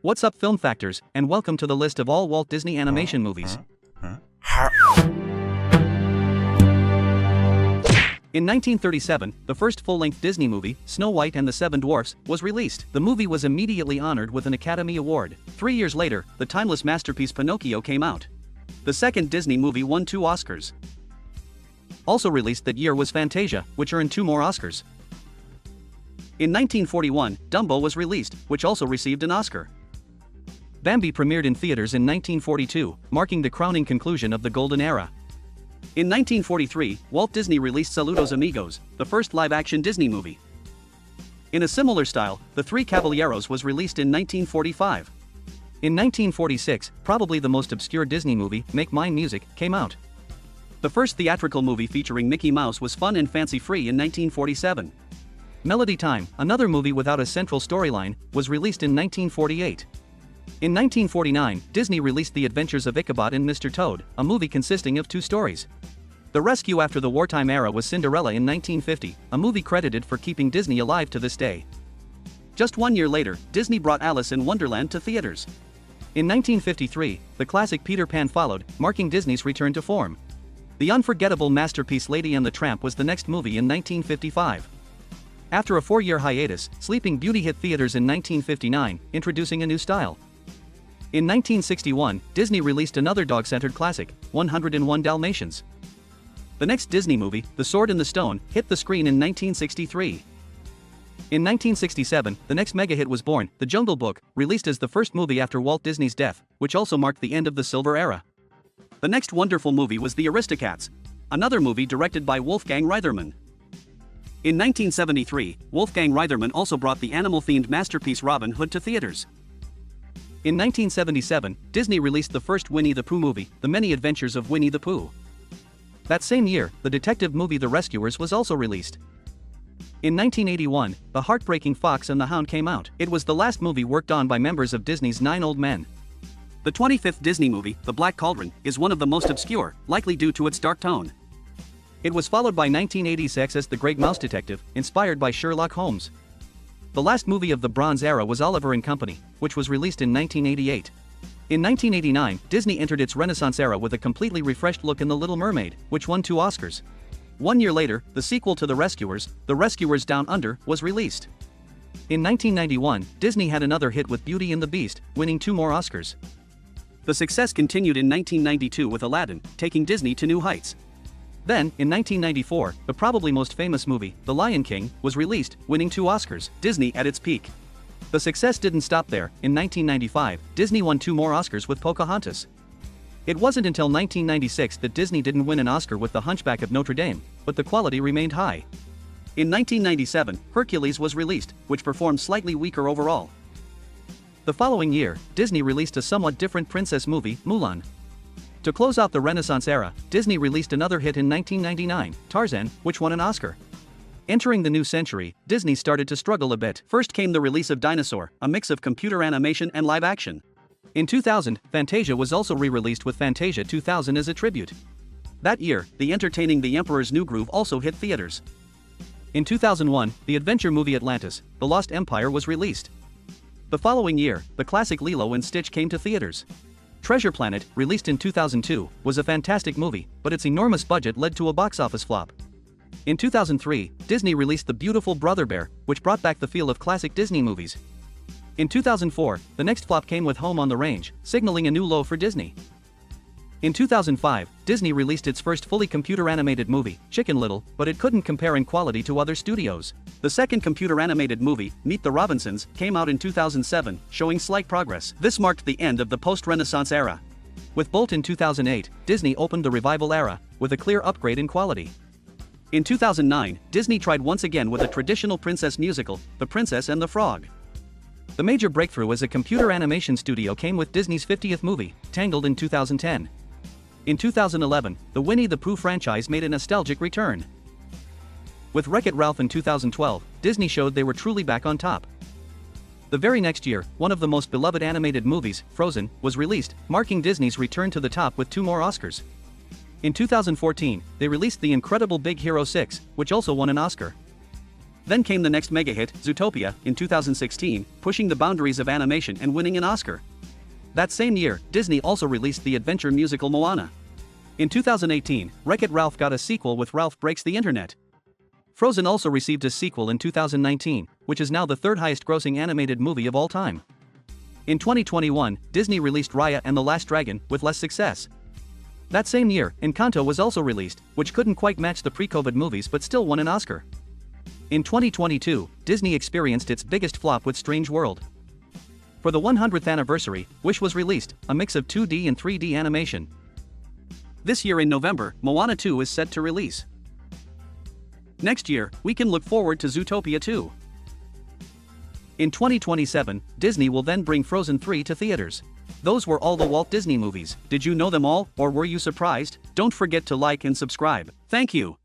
What's up, film factors, and welcome to the list of all Walt Disney Animation movies. In 1937, the first full-length Disney movie, Snow White and the Seven Dwarfs, was released. The movie was immediately honored with an Academy Award. 3 years later, the timeless masterpiece Pinocchio came out. The second Disney movie won 2 Oscars. Also released that year was Fantasia, which earned 2 more Oscars. In 1941, Dumbo was released, which also received an Oscar. Bambi premiered in theaters in 1942, marking the crowning conclusion of the Golden Era. In 1943, Walt Disney released Saludos Amigos, the first live-action Disney movie. In a similar style, The Three Caballeros was released in 1945. In 1946, probably the most obscure Disney movie, Make Mine Music, came out. The first theatrical movie featuring Mickey Mouse was Fun and Fancy-Free in 1947. Melody Time, another movie without a central storyline, was released in 1948. In 1949, Disney released The Adventures of Ichabod and Mr. Toad, a movie consisting of 2 stories. The rescue after the wartime era was Cinderella in 1950, a movie credited for keeping Disney alive to this day. Just 1 year later, Disney brought Alice in Wonderland to theaters. In 1953, the classic Peter Pan followed, marking Disney's return to form. The unforgettable masterpiece Lady and the Tramp was the next movie in 1955. After a 4-year hiatus, Sleeping Beauty hit theaters in 1959, introducing a new style. In 1961, Disney released another dog-centered classic, 101 Dalmatians. The next Disney movie, The Sword in the Stone, hit the screen in 1963. In 1967, the next mega-hit was born, The Jungle Book, released as the first movie after Walt Disney's death, which also marked the end of the Silver Era. The next wonderful movie was The Aristocats, another movie directed by Wolfgang Reitherman. In 1973, Wolfgang Reitherman also brought the animal-themed masterpiece Robin Hood to theaters. In 1977, Disney released the first Winnie the Pooh movie, The Many Adventures of Winnie the Pooh. That same year, the detective movie The Rescuers was also released. In 1981, The Heartbreaking Fox and the Hound came out. It was the last movie worked on by members of Disney's 9 Old Men. The 25th Disney movie, The Black Cauldron, is one of the most obscure, likely due to its dark tone. It was followed by 1980's The Great Mouse Detective, inspired by Sherlock Holmes. The last movie of the Bronze Era was Oliver and Company, which was released in 1988. In 1989, Disney entered its Renaissance era with a completely refreshed look in The Little Mermaid, which won 2 Oscars. 1 year later, the sequel to The Rescuers Down Under, was released. In 1991, Disney had another hit with Beauty and the Beast, winning 2 more Oscars. The success continued in 1992 with Aladdin, taking Disney to new heights. Then, in 1994, the probably most famous movie, The Lion King, was released, winning 2 Oscars, Disney at its peak. The success didn't stop there. In 1995, Disney won 2 more Oscars with Pocahontas. It wasn't until 1996 that Disney didn't win an Oscar with The Hunchback of Notre Dame, but the quality remained high. In 1997, Hercules was released, which performed slightly weaker overall. The following year, Disney released a somewhat different princess movie, Mulan. To close out the Renaissance era, Disney released another hit in 1999, Tarzan, which won an Oscar. Entering the new century, Disney started to struggle a bit. First came the release of Dinosaur, a mix of computer animation and live action. In 2000, Fantasia was also re-released with Fantasia 2000 as a tribute. That year, the entertaining The Emperor's New Groove also hit theaters. In 2001, the adventure movie Atlantis, The Lost Empire was released. The following year, the classic Lilo and Stitch came to theaters. Treasure Planet, released in 2002, was a fantastic movie, but its enormous budget led to a box office flop. In 2003, Disney released The Beautiful Brother Bear, which brought back the feel of classic Disney movies. In 2004, the next flop came with Home on the Range, signaling a new low for Disney. In 2005, Disney released its first fully computer-animated movie, Chicken Little, but it couldn't compare in quality to other studios. The second computer-animated movie, Meet the Robinsons, came out in 2007, showing slight progress. This marked the end of the post-Renaissance era. With Bolt in 2008, Disney opened the revival era, with a clear upgrade in quality. In 2009, Disney tried once again with a traditional princess musical, The Princess and the Frog. The major breakthrough as a computer animation studio came with Disney's 50th movie, Tangled in 2010. In 2011, the Winnie the Pooh franchise made a nostalgic return. With Wreck-It Ralph in 2012, Disney showed they were truly back on top. The very next year, one of the most beloved animated movies, Frozen, was released, marking Disney's return to the top with 2 more Oscars. In 2014, they released The Incredible Big Hero 6, which also won an Oscar. Then came the next mega hit, Zootopia, in 2016, pushing the boundaries of animation and winning an Oscar. That same year, Disney also released the adventure musical Moana. In 2018, Wreck-It Ralph got a sequel with Ralph Breaks the Internet. Frozen also received a sequel in 2019, which is now the third highest grossing animated movie of all time. In 2021, Disney released Raya and the Last Dragon, with less success. That same year, Encanto was also released, which couldn't quite match the pre-COVID movies but still won an Oscar. In 2022, Disney experienced its biggest flop with Strange World. For the 100th anniversary, Wish was released, a mix of 2D and 3D animation. This year in November, Moana 2 is set to release. Next year, we can look forward to Zootopia 2. In 2027, Disney will then bring Frozen 3 to theaters. Those were all the Walt Disney movies. Did you know them all, or were you surprised? Don't forget to like and subscribe. Thank you.